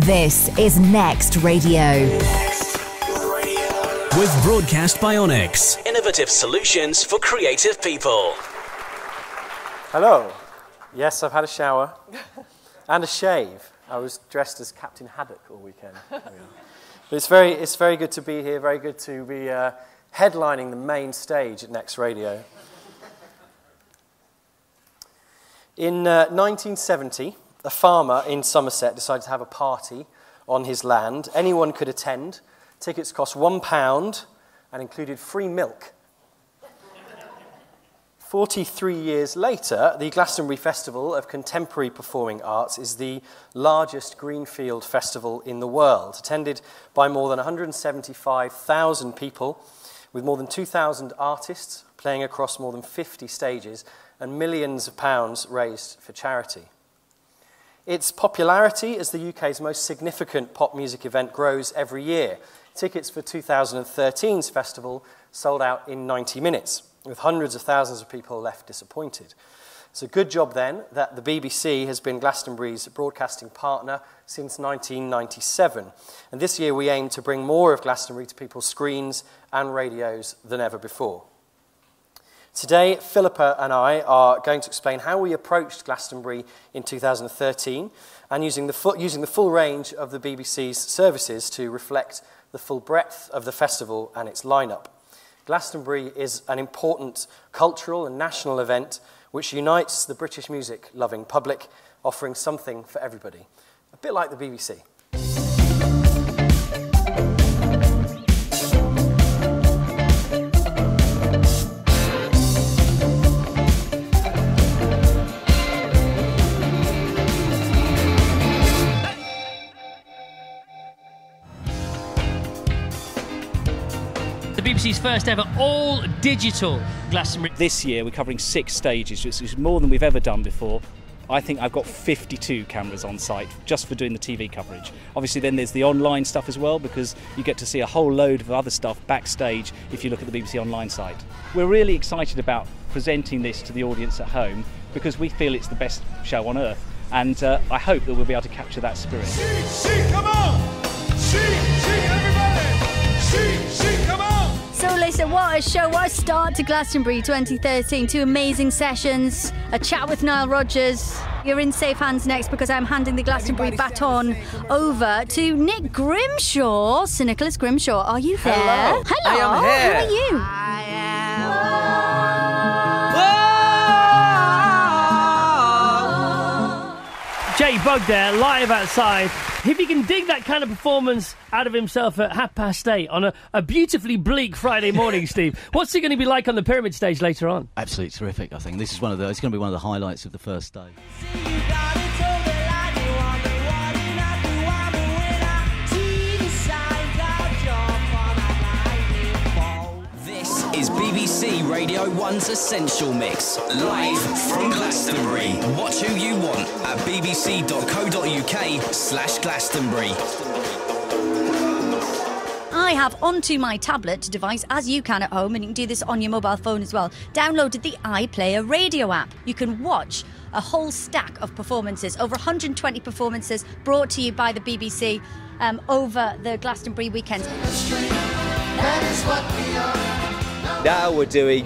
This is Next Radio. With Broadcast Bionics. Innovative solutions for creative people. Hello. Yes, I've had a shower and a shave. I was dressed as Captain Haddock all weekend. But it's very good to be here, very good to be headlining the main stage at Next Radio. In 1970, a farmer in Somerset decided to have a party on his land. Anyone could attend. Tickets cost £1 and included free milk. 43 years later, the Glastonbury Festival of Contemporary Performing Arts is the largest greenfield festival in the world, attended by more than 175,000 people, with more than 2,000 artists playing across more than 50 stages and millions of pounds raised for charity. Its popularity as the UK's most significant pop music event grows every year. Tickets for 2013's festival sold out in 90 minutes, with hundreds of thousands of people left disappointed. It's a good job then that the BBC has been Glastonbury's broadcasting partner since 1997. And this year we aim to bring more of Glastonbury to people's screens and radios than ever before. Today, Philippa and I are going to explain how we approached Glastonbury in 2013 and using the full range of the BBC's services to reflect the full breadth of the festival and its lineup. Glastonbury is an important cultural and national event which unites the British music-loving public, offering something for everybody. A bit like the BBC. BBC's first ever all-digital Glastonbury. This year we're covering 6 stages, which is more than we've ever done before. I think I've got 52 cameras on site just for doing the TV coverage. Obviously then there's the online stuff as well, because you get to see a whole load of other stuff backstage if you look at the BBC online site. We're really excited about presenting this to the audience at home because we feel it's the best show on earth, and I hope that we'll be able to capture that spirit. Come on! Everybody! Come on! So listen, what a show, what a start to Glastonbury 2013. 2 amazing sessions, a chat with Nile Rodgers. You're in safe hands next because I'm handing the Glastonbury baton over to Nick Grimshaw. Sir Nicholas Grimshaw, are you there? Hello. Hello. I am here. Who are you? I am. Jay Bug there, live outside. If he can dig that kind of performance out of himself at 8:30 on a beautifully bleak Friday morning, Steve, what's he going to be like on the Pyramid stage later on? Absolutely terrific, I think. This is it's going to be one of the highlights of the first day. This is BBC Radio 1's Essential Mix, live from Glastonbury. Watch who you want at bbc.co.uk/Glastonbury. I have onto my tablet device, as you can at home, and you can do this on your mobile phone as well, downloaded the iPlayer radio app. You can watch a whole stack of performances, over 120 performances brought to you by the BBC over the Glastonbury weekend. Now we're doing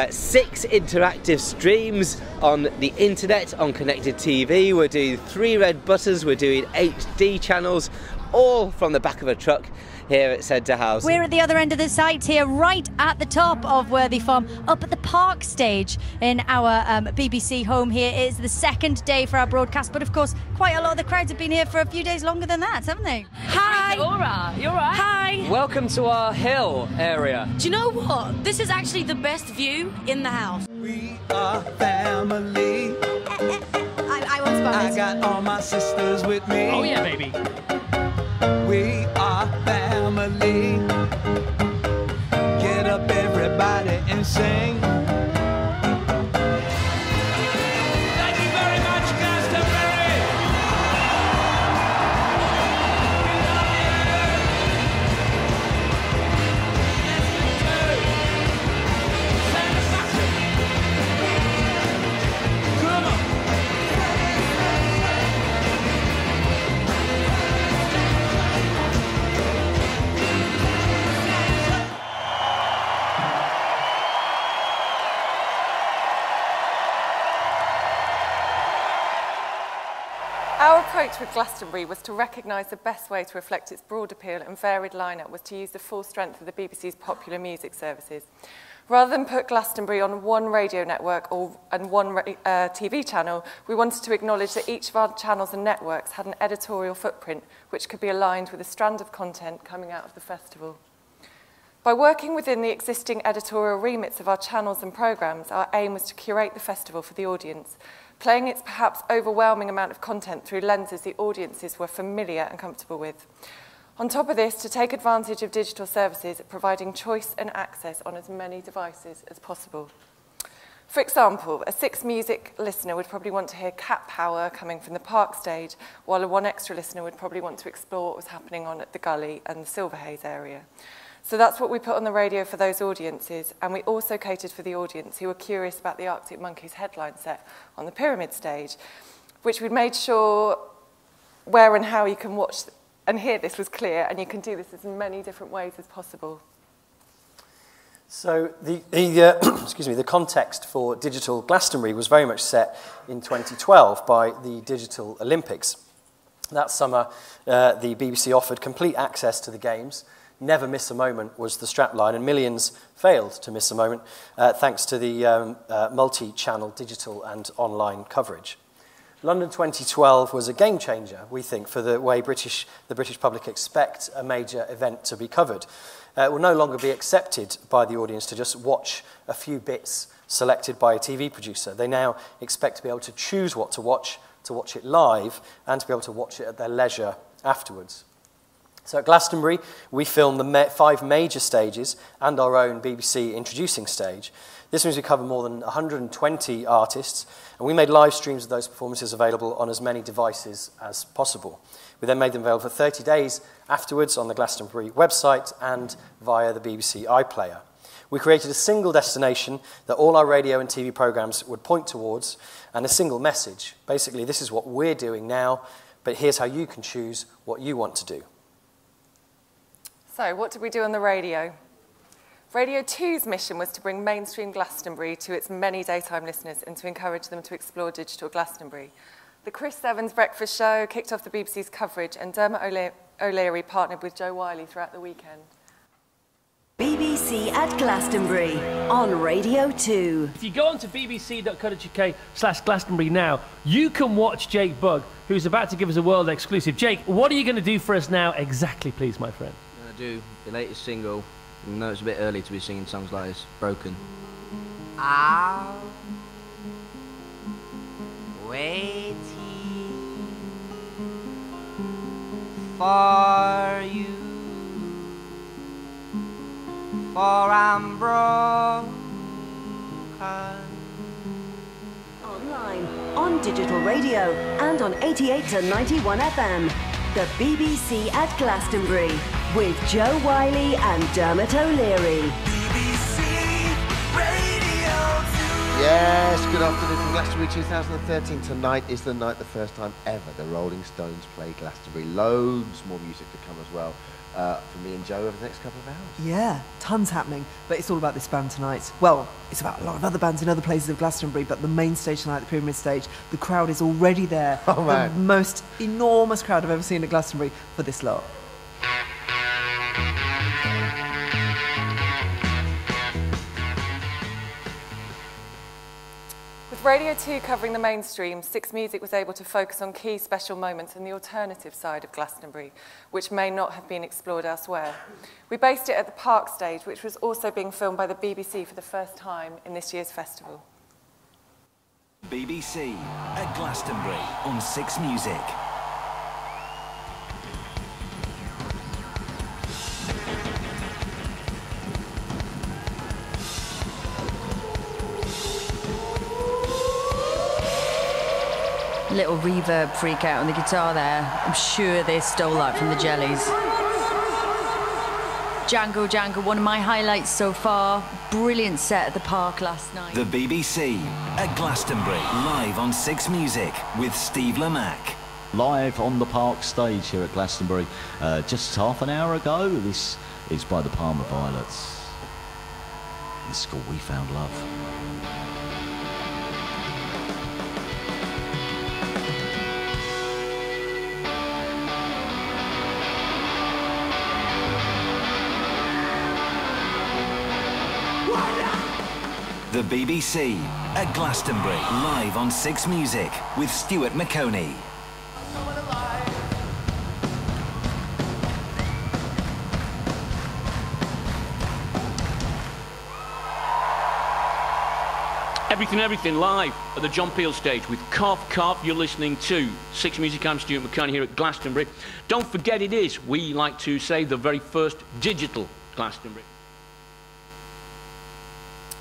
6 interactive streams on the internet, on connected TV. We're doing 3 red buttons, we're doing HD channels, all from the back of a truck here at Centre House. We're at the other end of the site here, right at the top of Worthy Farm, up at the Park stage in our BBC home here. It is the second day for our broadcast, but of course, quite a lot of the crowds have been here for a few days longer than that, haven't they? Hi! Laura, you alright? Hi! Welcome to our hill area. Do you know what? This is actually the best view in the house. We are family. I want to I got all my sisters with me. Oh yeah, baby. We are family. Get up, everybody, and sing. Thank you very much, Glastonbury. Come on. connect with Glastonbury was to recognise the best way to reflect its broad appeal and varied lineup was to use the full strength of the BBC's popular music services. Rather than put Glastonbury on one radio network and one TV channel, we wanted to acknowledge that each of our channels and networks had an editorial footprint which could be aligned with a strand of content coming out of the festival. By working within the existing editorial remits of our channels and programmes, our aim was to curate the festival for the audience, playing its perhaps overwhelming amount of content through lenses the audiences were familiar and comfortable with. On top of this, to take advantage of digital services, providing choice and access on as many devices as possible. For example, a 6 Music listener would probably want to hear Cat Power coming from the Park stage, while a 1 Extra listener would probably want to explore what was happening on at the Gully and the Silverhaze area. So that's what we put on the radio for those audiences, and we also catered for the audience who were curious about the Arctic Monkeys headline set on the Pyramid stage, which we made sure where and how you can watch and hear this was clear, and you can do this in many different ways as possible. So the context for Digital Glastonbury was very much set in 2012 by the Digital Olympics. That summer, the BBC offered complete access to the Games. Never miss a moment was the strapline, and millions failed to miss a moment thanks to the multi-channel digital and online coverage. London 2012 was a game changer, we think, for the way the British public expect a major event to be covered. It will no longer be accepted by the audience to just watch a few bits selected by a TV producer. They now expect to be able to choose what to watch it live, and to be able to watch it at their leisure afterwards. So at Glastonbury, we filmed the 5 major stages and our own BBC introducing stage. This means we cover more than 120 artists, and we made live streams of those performances available on as many devices as possible. We then made them available for 30 days afterwards on the Glastonbury website and via the BBC iPlayer. We created a single destination that all our radio and TV programmes would point towards, and a single message. Basically, this is what we're doing now, but here's how you can choose what you want to do. So, what did we do on the radio? Radio 2's mission was to bring mainstream Glastonbury to its many daytime listeners and to encourage them to explore digital Glastonbury. The Chris Evans Breakfast Show kicked off the BBC's coverage, and Dermot O'Leary partnered with Joe Wiley throughout the weekend. BBC at Glastonbury on Radio 2. If you go on to bbc.co.uk/Glastonbury now, you can watch Jake Bugg, who's about to give us a world exclusive. Jake, what are you going to do for us now exactly, please, my friend? I'm going to do the latest single. I know it's a bit early to be singing songs like this. Broken. I'll wait for you, for I'm broken. Online, on digital radio, and on 88 to 91 FM. The BBC at Glastonbury with Joe Wiley and Dermot O'Leary. BBC Radio 2. Yes, good afternoon from Glastonbury 2013. Tonight is the night, the first time ever, the Rolling Stones play Glastonbury. Loads more music to come as well for me and Joe over the next couple of hours. Yeah, tons happening, but it's all about this band tonight. Well, it's about a lot of other bands in other places of Glastonbury, but the main stage tonight, the Pyramid stage, the crowd is already there. Oh, man. The most enormous crowd I've ever seen at Glastonbury for this lot. With Radio 2 covering the mainstream, 6 Music was able to focus on key special moments and the alternative side of Glastonbury, which may not have been explored elsewhere. We based it at the Park stage, which was also being filmed by the BBC for the first time in this year's festival. BBC at Glastonbury on 6 Music. Little reverb freak out on the guitar there. I'm sure they stole that from the Jellies. Django Django, one of my highlights so far. Brilliant set at the Park last night. The BBC at Glastonbury, live on 6 Music with Steve Lamack. Live on the Park stage here at Glastonbury just half an hour ago. This is by the Palmer Violets. It's called We Found Love. The BBC at Glastonbury, live on 6 Music with Stuart McConey. Everything live at the John Peel stage with Cough Cough. You're listening to 6 Music. I'm Stuart McConey here at Glastonbury. Don't forget it is, we like to say, the very first digital Glastonbury.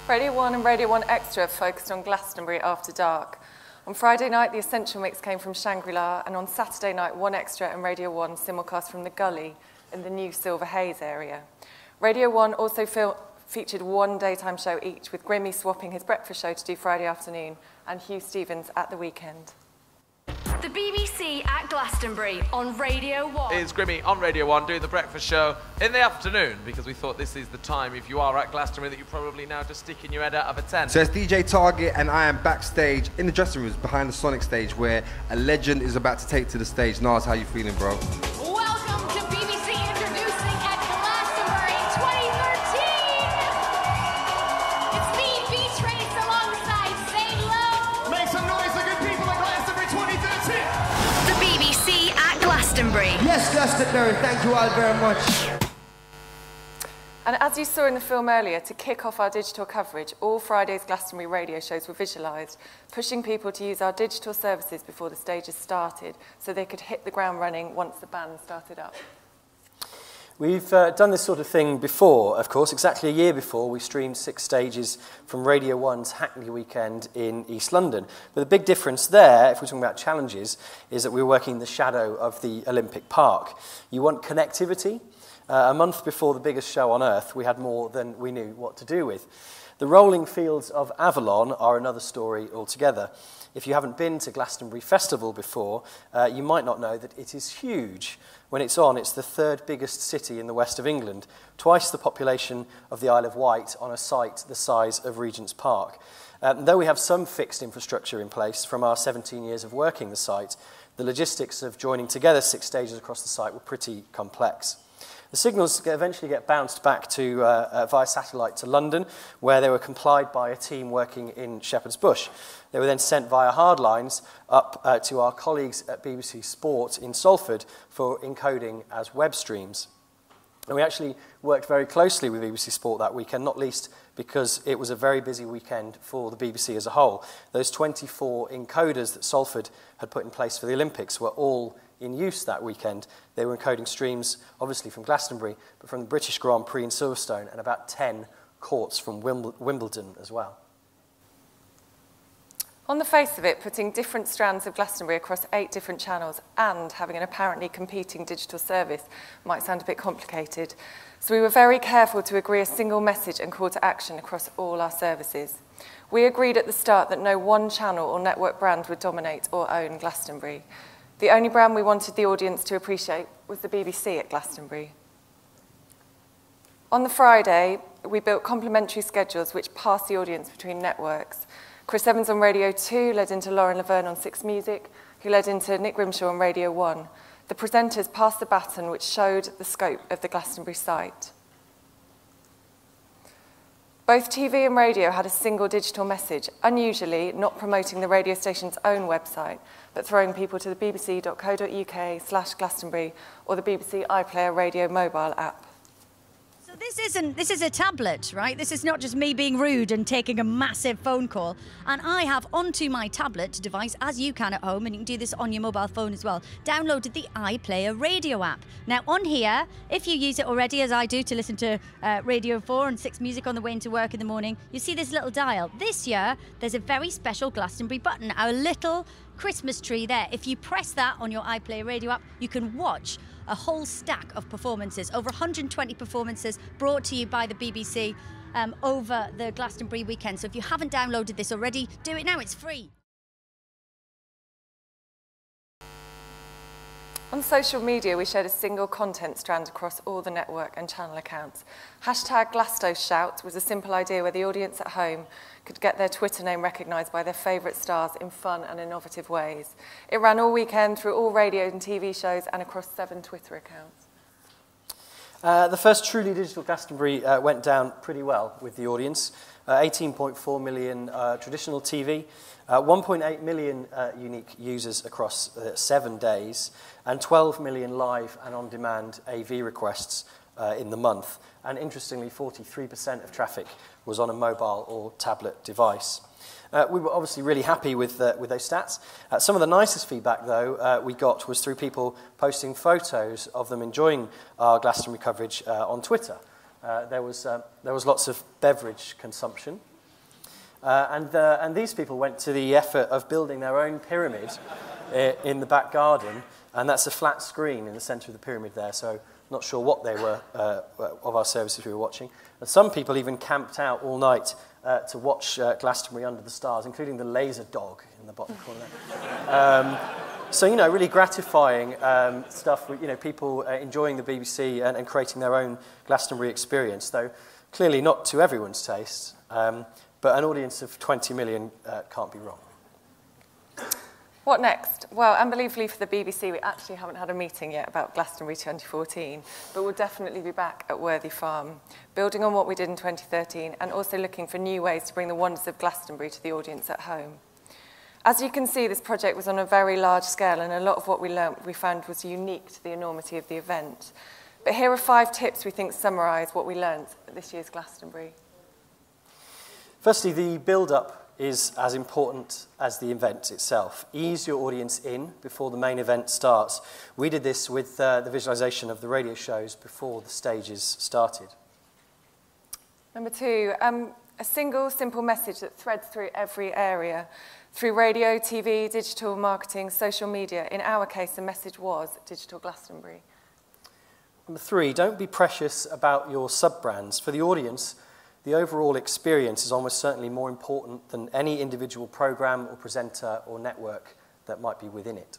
Radio 1 and Radio 1 Extra focused on Glastonbury after dark. On Friday night, the Essential Mix came from Shangri-La, and on Saturday night, 1 Extra and Radio 1 simulcast from the Gully in the new Silver Haze area. Radio 1 also featured one daytime show each, with Grimmy swapping his breakfast show to do Friday afternoon and Hugh Stevens at the weekend. The BBC at Glastonbury on Radio 1. It's Grimmy on Radio 1 doing the breakfast show in the afternoon, because we thought this is the time, if you are at Glastonbury, that you're probably now just sticking your head out of a tent. So it's DJ Target, and I am backstage in the dressing rooms behind the Sonic stage, where a legend is about to take to the stage. Nas, how you feeling, bro? Welcome to BBC Introducing at Glastonbury 2013. It's me, Beach Race, alongside Say Low. Make some noise for good people at Glastonbury 2013. The BBC at Glastonbury. Yes, Glastonbury, thank you all very much. And as you saw in the film earlier, to kick off our digital coverage, all Friday's Glastonbury radio shows were visualised, pushing people to use our digital services before the stages started, so they could hit the ground running once the band started up. We've done this sort of thing before, of course. Exactly a year before, we streamed 6 stages from Radio 1's Hackney weekend in East London. But the big difference there, if we're talking about challenges, is that we were working in the shadow of the Olympic Park. You want connectivity? A month before the biggest show on earth, we had more than we knew what to do with. The rolling fields of Avalon are another story altogether. If you haven't been to Glastonbury Festival before, you might not know that it is huge. When it's on, it's the 3rd biggest city in the west of England, twice the population of the Isle of Wight on a site the size of Regent's Park. Though we have some fixed infrastructure in place from our 17 years of working the site, the logistics of joining together 6 stages across the site were pretty complex. The signals eventually get bounced back to via satellite to London, where they were complied by a team working in Shepherd's Bush. They were then sent via hard lines up to our colleagues at BBC Sport in Salford for encoding as web streams. And we actually worked very closely with BBC Sport that weekend, not least because it was a very busy weekend for the BBC as a whole. Those 24 encoders that Salford had put in place for the Olympics were all in use that weekend. They were encoding streams, obviously from Glastonbury, but from the British Grand Prix in Silverstone, and about 10 courts from Wimbledon as well. On the face of it, putting different strands of Glastonbury across 8 different channels and having an apparently competing digital service might sound a bit complicated. So we were very careful to agree a single message and call to action across all our services. We agreed at the start that no one channel or network brand would dominate or own Glastonbury. The only brand we wanted the audience to appreciate was the BBC at Glastonbury. On the Friday, we built complementary schedules which passed the audience between networks. Chris Evans on Radio 2 led into Lauren Laverne on 6 Music, who led into Nick Grimshaw on Radio 1. The presenters passed the baton, which showed the scope of the Glastonbury site. Both TV and radio had a single digital message, unusually not promoting the radio station's own website, but throwing people to the bbc.co.uk/Glastonbury or the BBC iPlayer radio mobile app. So this is a tablet, right? This is not just me being rude and taking a massive phone call. And I have onto my tablet device, as you can at home, and you can do this on your mobile phone as well, downloaded the iPlayer radio app. Now on here, if you use it already, as I do, to listen to Radio 4 and 6 Music on the way into work in the morning, you see this little dial. This year, there's a very special Glastonbury button, our little Christmas tree there. If you press that on your iPlayer radio app, you can watch a whole stack of performances, over 120 performances brought to you by the BBC over the Glastonbury weekend. So if you haven't downloaded this already, do it now, it's free. On social media, we shared a single content strand across all the network and channel accounts. #GlastoShout was a simple idea where the audience at home could get their Twitter name recognised by their favourite stars in fun and innovative ways. It ran all weekend through all radio and TV shows and across 7 Twitter accounts. The first truly digital Glastonbury went down pretty well with the audience. 18.4 million traditional TV, 1.8 million unique users across 7 days, and 12 million live and on-demand AV requests in the month. And interestingly, 43% of traffic was on a mobile or tablet device. We were obviously really happy with those stats. Some of the nicest feedback, though, we got was through people posting photos of them enjoying our Glastonbury coverage on Twitter. There was lots of beverage consumption. And these people went to the effort of building their own pyramid in the back garden, and that's a flat screen in the centre of the pyramid there, so not sure what they were of our services we were watching. And some people even camped out all night to watch Glastonbury under the stars, including the laser dog in the bottom corner there. So, you know, really gratifying stuff, you know, people enjoying the BBC and creating their own Glastonbury experience, though clearly not to everyone's taste, but an audience of 20 million can't be wrong. What next? Well, unbelievably for the BBC, we actually haven't had a meeting yet about Glastonbury 2014, but we'll definitely be back at Worthy Farm, building on what we did in 2013 and also looking for new ways to bring the wonders of Glastonbury to the audience at home. As you can see, this project was on a very large scale, and a lot of what we found was unique to the enormity of the event. But here are 5 tips we think summarise what we learned at this year's Glastonbury. Firstly, the build-up is as important as the event itself. Ease your audience in before the main event starts. We did this with the visualisation of the radio shows before the stages started. Number 2, a single, simple message that threads through every area. Through radio, TV, digital marketing, social media. In our case, the message was Digital Glastonbury. Number 3, don't be precious about your sub-brands. For the audience, the overall experience is almost certainly more important than any individual programme or presenter or network that might be within it.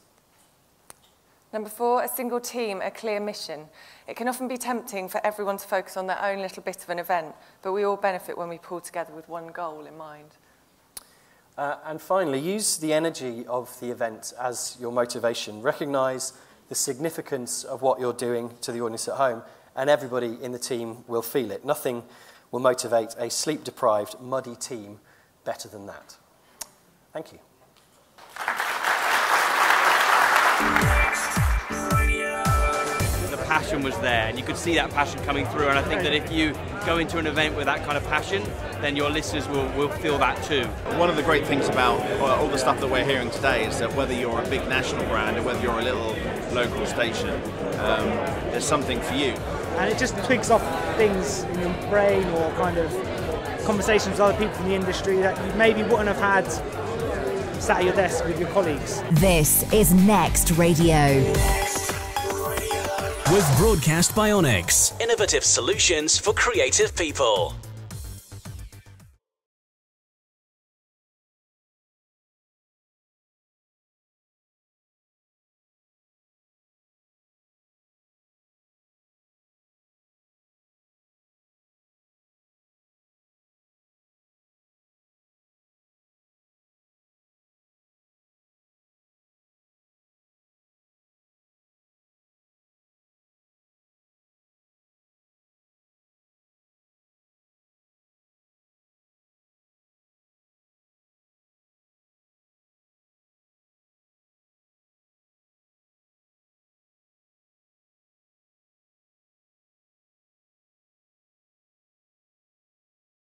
Number 4, a single team, a clear mission. It can often be tempting for everyone to focus on their own little bit of an event, but we all benefit when we pull together with one goal in mind. And finally, use the energy of the event as your motivation. Recognise the significance of what you're doing to the audience at home, and everybody in the team will feel it. Nothing will motivate a sleep-deprived, muddy team better than that. Thank you. The passion was there, and you could see that passion coming through, and I think that if you go into an event with that kind of passion, then your listeners will feel that too. One of the great things about all the stuff that we're hearing today is that whether you're a big national brand or whether you're a little local station, there's something for you. And it just twigs off things in your brain or kind of conversations with other people from the industry that you maybe wouldn't have had sat at your desk with your colleagues. This is Next Radio. With Broadcast Bionics. Innovative solutions for creative people.